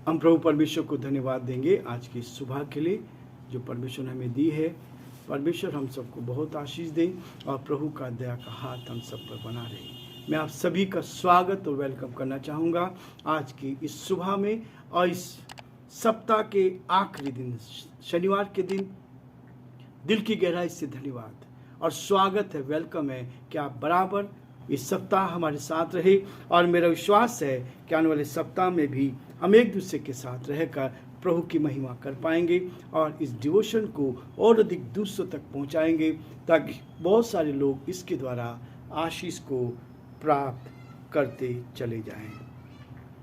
हम प्रभु परमेश्वर को धन्यवाद देंगे आज की सुबह के लिए जो परमेश्वर ने हमें दी है। परमेश्वर हम सबको बहुत आशीष दे और प्रभु का दया का हाथ हम सब पर बना रहे। मैं आप सभी का स्वागत और वेलकम करना चाहूँगा आज की इस सुबह में और इस सप्ताह के आखिरी दिन शनिवार के दिन। दिल की गहराई से धन्यवाद और स्वागत है, वेलकम है कि आप बराबर इस सप्ताह हमारे साथ रहे और मेरा विश्वास है कि आने वाले सप्ताह में भी हम एक दूसरे के साथ रहकर प्रभु की महिमा कर पाएंगे और इस डिवोशन को और अधिक दूसरों तक पहुंचाएंगे ताकि बहुत सारे लोग इसके द्वारा आशीष को प्राप्त करते चले जाएं।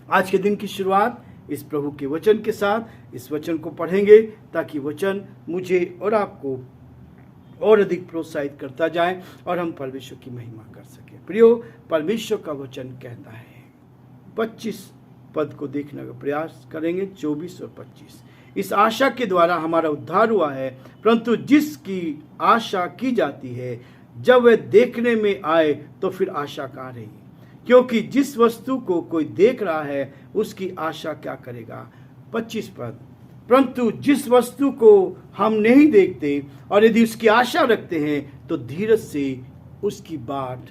आज के दिन की शुरुआत इस प्रभु के वचन के साथ इस वचन को पढ़ेंगे ताकि वचन मुझे और आपको और अधिक प्रोत्साहित करता जाए और हम परमेश्वर की महिमा कर सकें। प्रियो, परमेश्वर का वचन कहता है, 25 पद को देखने का प्रयास करेंगे, 24 और 25। इस आशा के द्वारा हमारा उद्धार हुआ है, परंतु जिसकी आशा की जाती है जब वह देखने में आए तो फिर आशा कहाँ रही, क्योंकि जिस वस्तु को कोई देख रहा है उसकी आशा क्या करेगा। 25 पद, परंतु जिस वस्तु को हम नहीं देखते और यदि उसकी आशा रखते हैं तो धीरज से उसकी बाट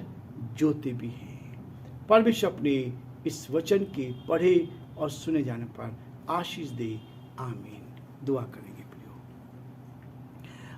जोते भी हैं। परमेश्वर अपने इस वचन के पढ़े और सुने जाने पर आशीष दे, आमीन। दुआ करेंगे। प्रियो,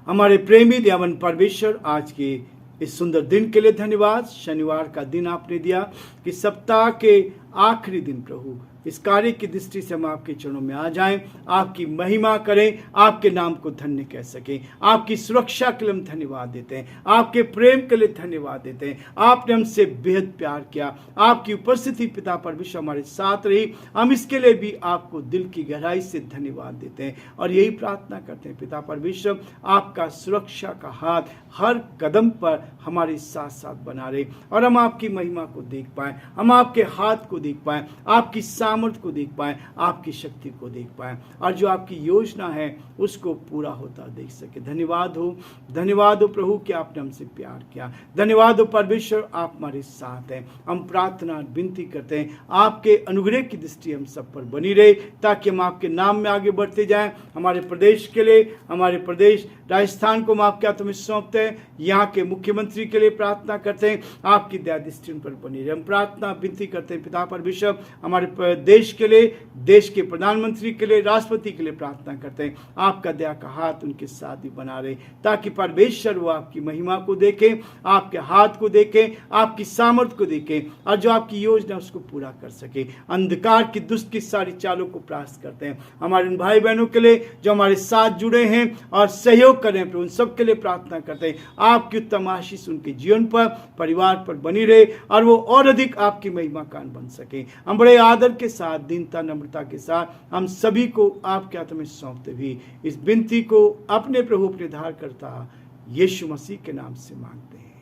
हमारे प्रेमी दयावान परमेश्वर, आज के इस सुंदर दिन के लिए धन्यवाद। शनिवार का दिन आपने दिया कि सप्ताह के आखिरी दिन प्रभु इस कार्य की दृष्टि से हम आपके चरणों में आ जाएं, आपकी महिमा करें, आपके नाम को धन्य कह सकें। आपकी सुरक्षा के लिए हम धन्यवाद देते हैं, आपके प्रेम के लिए धन्यवाद देते हैं। आपने हमसे बेहद प्यार किया, आपकी उपस्थिति पिता परमेश्वर हमारे साथ रही। हम इसके लिए भी आपको दिल की गहराई से धन्यवाद देते हैं और यही प्रार्थना करते हैं पिता परमेश्वर, आपका सुरक्षा का हाथ हर कदम पर हमारे साथ साथ बना रहे और हम आपकी महिमा को देख पाएं, हम आपके हाथ को देख पाएं, आपकी सामर्थ्य को देख पाएं, आपकी शक्ति को देख पाएं और जो आपकी योजना है उसको पूरा होता देख सके। धन्यवाद हो प्रभु कि आपने हमसे प्यार किया। धन्यवाद हो परमेश्वर, आप हमारे साथ हैं। हम प्रार्थना विनती करते हैं आपके अनुग्रह की दृष्टि हम सब पर बनी रहे ताकि हम आपके नाम में आगे बढ़ते जाएं। हमारे प्रदेश के लिए, हमारे प्रदेश राजस्थान को हम आपके हाथों में सौंपते हैं। यहाँ के मुख्यमंत्री के लिए प्रार्थना करते हैं, आपकी दया दृष्टि उन पर बनी रहे। हम प्रार्थना विनती करते हैं पिता परमेश्वर, हमारे देश के लिए, देश के प्रधानमंत्री के लिए, राष्ट्रपति के लिए प्रार्थना करते हैं, आपका दया का हाथ उनके साथ भी बना रहे ताकि परमेश्वर वो आपकी महिमा को देखें, आपके हाथ को देखें, आपकी सामर्थ्य को देखें और जो आपकी योजना उसको पूरा कर सके। अंधकार की दुष्ट की सारी चालों को परास्त करते हैं। हमारे उन भाई बहनों के लिए जो हमारे साथ जुड़े हैं और सहयोग करें प्रभु, उन सब के लिए प्रार्थना करते हैं आपकी उत्तम आशीष उनके जीवन पर, परिवार पर बनी रहे और वो और अधिक आपकी महिमा का बन सके। हम बड़े आदर के साथ, दीनता, नम्रता के साथ हम सभी को आपके हाथों में सौंपते हुए इस विनती को अपने प्रभु, अपने उद्धारकर्ता यीशु मसीह के नाम से मांगते हैं,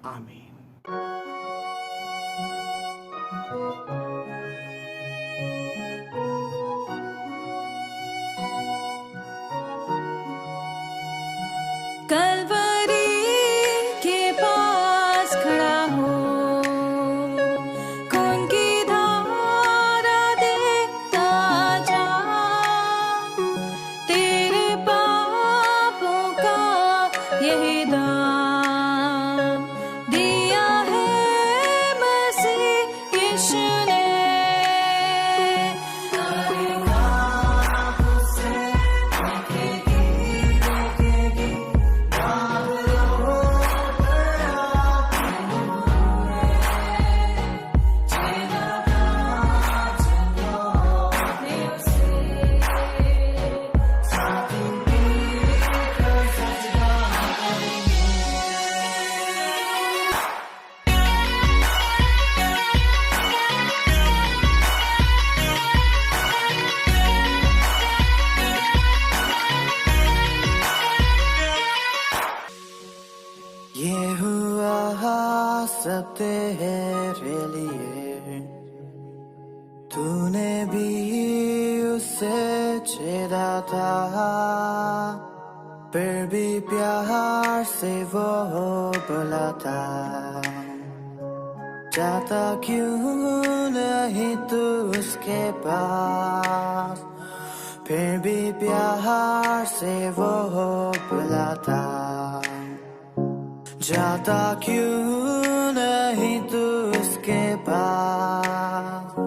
आमीन। सब तेरे लिए, तूने भी उसे छेड़ा था, फिर भी प्यार से वो बोला था, जाता क्यों नहीं तू उसके पास, फिर भी प्यार से वो बुलाता। जाता क्यों नहीं तू उसके पास,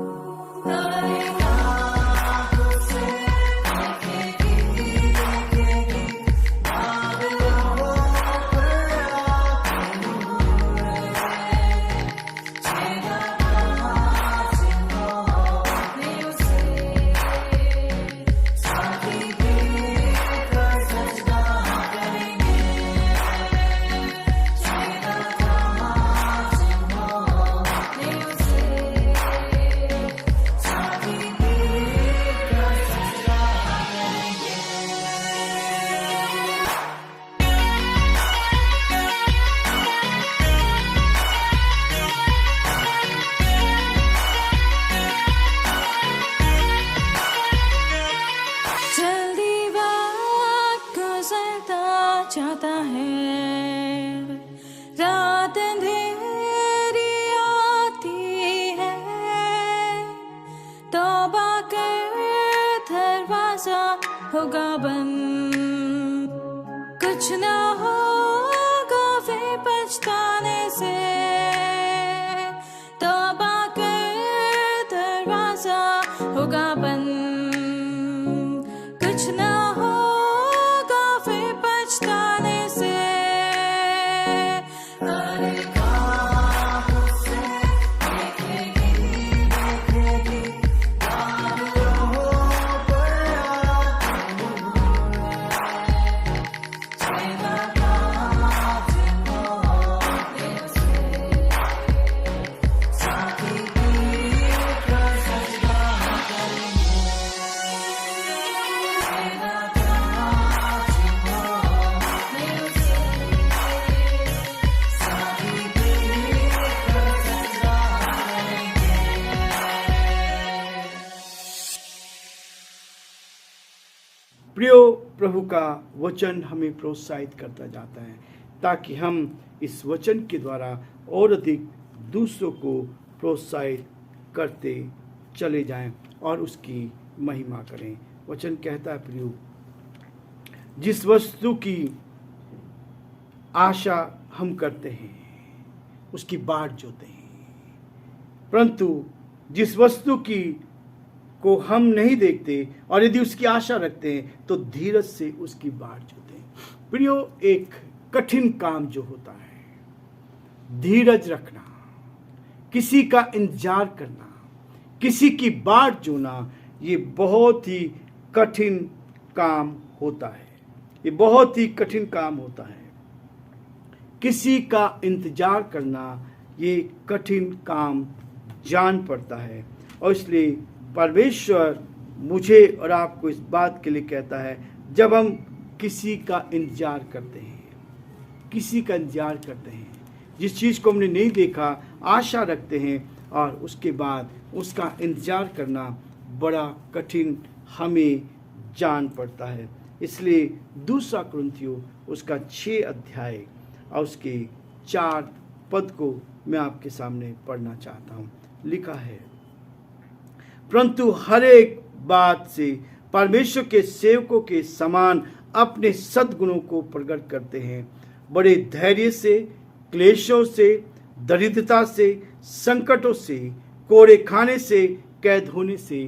जाता है, रात अंधेरी आती है, तौबा कर दरवाजा होगा बंद, कुछ ना होगा फिर पछताने से, तौबा कर दरवाजा होगा बंद, कुछ ना प्रियो, प्रभु का वचन हमें प्रोत्साहित करता जाता है ताकि हम इस वचन के द्वारा और अधिक दूसरों को प्रोत्साहित करते चले जाएं और उसकी महिमा करें। वचन कहता है प्रियो, जिस वस्तु की आशा हम करते हैं उसकी बाट जोते हैं, परंतु जिस वस्तु की को हम नहीं देखते और यदि उसकी आशा रखते हैं तो धीरज से उसकी बाट जोते हैं। प्रियो, एक कठिन काम जो होता है धीरज रखना, किसी का इंतजार करना, किसी की बाट जोना, ये बहुत ही कठिन काम होता है। ये बहुत ही कठिन काम होता है। किसी का इंतजार करना ये कठिन काम जान पड़ता है और इसलिए परमेश्वर मुझे और आपको इस बात के लिए कहता है, जब हम किसी का इंतजार करते हैं, किसी का इंतजार करते हैं, जिस चीज़ को हमने नहीं देखा आशा रखते हैं और उसके बाद उसका इंतजार करना बड़ा कठिन हमें जान पड़ता है। इसलिए दूसरा कुरिन्थियों उसका 6 अध्याय और उसके 4 पद को मैं आपके सामने पढ़ना चाहता हूँ। लिखा है, परंतु हर एक बात से परमेश्वर के सेवकों के समान अपने सद्गुणों को प्रकट करते हैं, बड़े धैर्य से, क्लेशों से, दरिद्रता से, संकटों से, कोड़े खाने से, कैद होने से,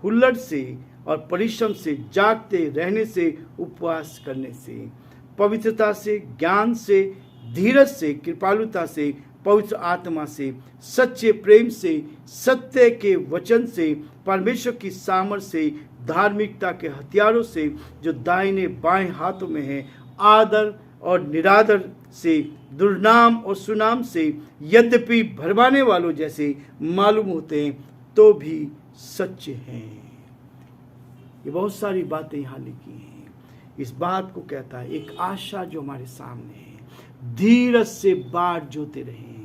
हुल्लड़ से और परिश्रम से, जागते रहने से, उपवास करने से, पवित्रता से, ज्ञान से, धीरज से, कृपालुता से, पवित्र आत्मा से, सच्चे प्रेम से, सत्य के वचन से, परमेश्वर की सामर्थ से, धार्मिकता के हथियारों से जो दाहिने बाएं हाथों में हैं, आदर और निरादर से, दुर्नाम और सुनाम से, यद्यपि भरमाने वालों जैसे मालूम होते हैं तो भी सच्चे हैं। ये बहुत सारी बातें यहाँ लिखी हैं। इस बात को कहता है, एक आशा जो हमारे सामने है, धीरज से बाट जोते रहें।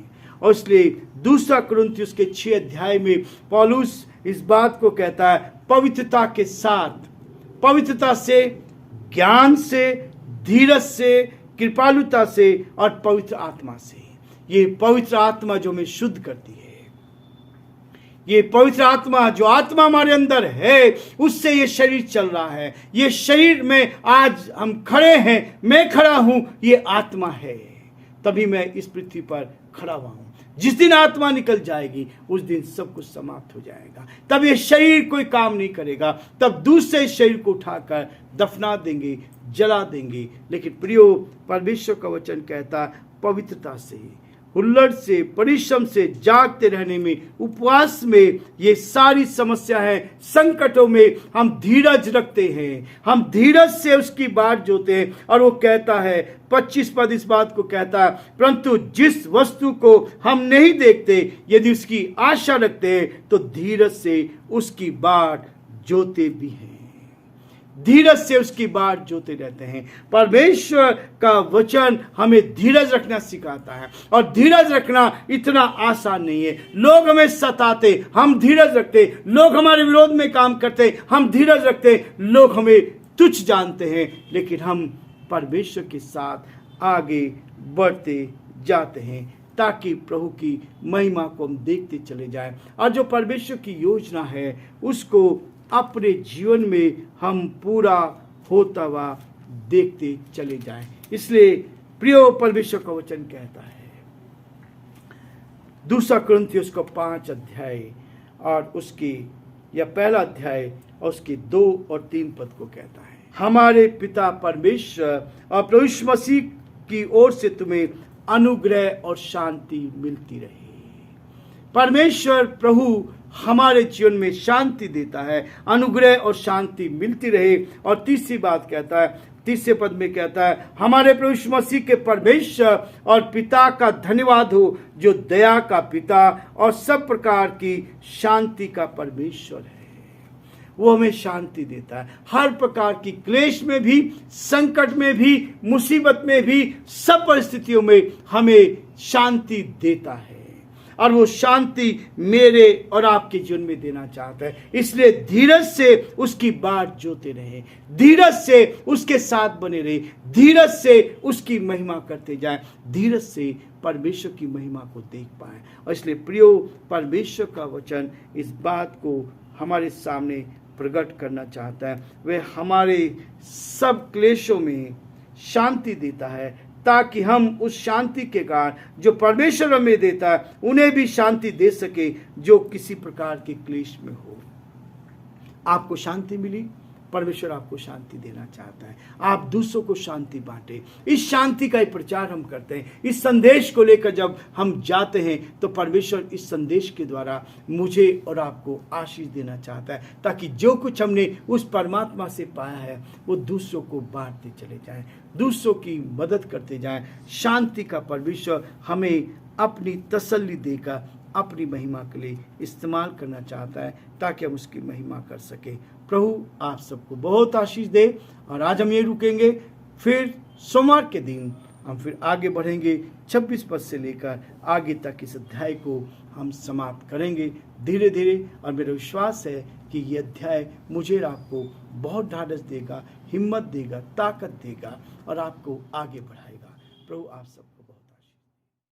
और इसलिए दूसरा कुरिन्थियों के 6 अध्याय में पौलुस इस बात को कहता है, पवित्रता के साथ, पवित्रता से, ज्ञान से, धीरज से, कृपालुता से और पवित्र आत्मा से। ये पवित्र आत्मा जो हमें शुद्ध करती है, ये पवित्र आत्मा, जो आत्मा हमारे अंदर है, उससे ये शरीर चल रहा है। ये शरीर में आज हम खड़े हैं, मैं खड़ा हूं, ये आत्मा है, तभी मैं इस पृथ्वी पर खड़ा हुआ हूं। जिस दिन आत्मा निकल जाएगी उस दिन सब कुछ समाप्त हो जाएगा। तब ये शरीर कोई काम नहीं करेगा, तब दूसरे शरीर को उठाकर दफना देंगे, जला देंगे। लेकिन प्रियो, परमेश्वर का वचन कहता, पवित्रता से, हुल्लड़ से, परिश्रम से, जागते रहने में, उपवास में, ये सारी समस्या है, संकटों में हम धीरज रखते हैं, हम धीरज से उसकी बाट जोते हैं। और वो कहता है, 25 पद इस बात को कहता है, परंतु जिस वस्तु को हम नहीं देखते, यदि उसकी आशा रखते हैं तो धीरज से उसकी बाट जोते भी हैं। धीरज से उसकी बाट जोते रहते हैं। परमेश्वर का वचन हमें धीरज रखना सिखाता है, और धीरज रखना इतना आसान नहीं है। लोग हमें सताते, हम धीरज रखते, लोग हमारे विरोध में काम करते, हम धीरज रखते, लोग हमें तुच्छ जानते हैं, लेकिन हम परमेश्वर के साथ आगे बढ़ते जाते हैं, ताकि प्रभु की महिमा को हम देखते चले जाएं, और जो परमेश्वर की योजना है उसको अपने जीवन में हम पूरा होता हुआ देखते चले जाएं। इसलिए प्रियो, परमेश्वर का वचन कहता है, 2 कुरिन्थियों का 5 अध्याय और उसकी, या पहला अध्याय और उसके 2 और 3 पद को कहता है, हमारे पिता परमेश्वर और प्रभु यीशु मसीह की ओर से तुम्हें अनुग्रह और शांति मिलती रहे। परमेश्वर प्रभु हमारे जीवन में शांति देता है, अनुग्रह और शांति मिलती रहे। और तीसरी बात कहता है, तीसरे पद में कहता है, हमारे प्रभु यीशु मसीह के परमेश्वर और पिता का धन्यवाद हो, जो दया का पिता और सब प्रकार की शांति का परमेश्वर है। वो हमें शांति देता है, हर प्रकार की क्लेश में भी, संकट में भी, मुसीबत में भी, सब परिस्थितियों में हमें शांति देता है, और वो शांति मेरे और आपके जीवन में देना चाहता है। इसलिए धीरज से उसकी बाट जोते रहे, धीरज से उसके साथ बने रहे, धीरज से उसकी महिमा करते जाएं, धीरज से परमेश्वर की महिमा को देख पाएं। और इसलिए प्रियो, परमेश्वर का वचन इस बात को हमारे सामने प्रकट करना चाहता है। वह हमारे सब क्लेशों में शांति देता है, ताकि हम उस शांति के कारण जो परमेश्वर हमें देता है, उन्हें भी शांति दे सके जो किसी प्रकार के क्लेश में हो। आपको शांति मिली, परमेश्वर आपको शांति देना चाहता है। आप दूसरों को शांति बांटे। इस शांति का प्रचार हम करते हैं। इस संदेश को लेकर जब हम जाते हैं तो परमेश्वर इस संदेश के द्वारा मुझे और आपको आशीष देना चाहता है, ताकि जो कुछ हमने उस परमात्मा से पाया है वो दूसरों को बांटते चले जाएं, दूसरों की मदद करते जाएं। शांति का परमेश्वर हमें अपनी तसल्ली देकर अपनी महिमा के लिए इस्तेमाल करना चाहता है, ताकि हम उसकी महिमा कर सके। प्रभु आप सबको बहुत आशीष दे। और आज हम ये रुकेंगे, फिर सोमवार के दिन हम फिर आगे बढ़ेंगे। 26 पद से लेकर आगे तक इस अध्याय को हम समाप्त करेंगे धीरे धीरे। और मेरा विश्वास है कि ये अध्याय मुझे और आपको बहुत ढाढ़स देगा, हिम्मत देगा, ताकत देगा और आपको आगे बढ़ाएगा। प्रभु आप सब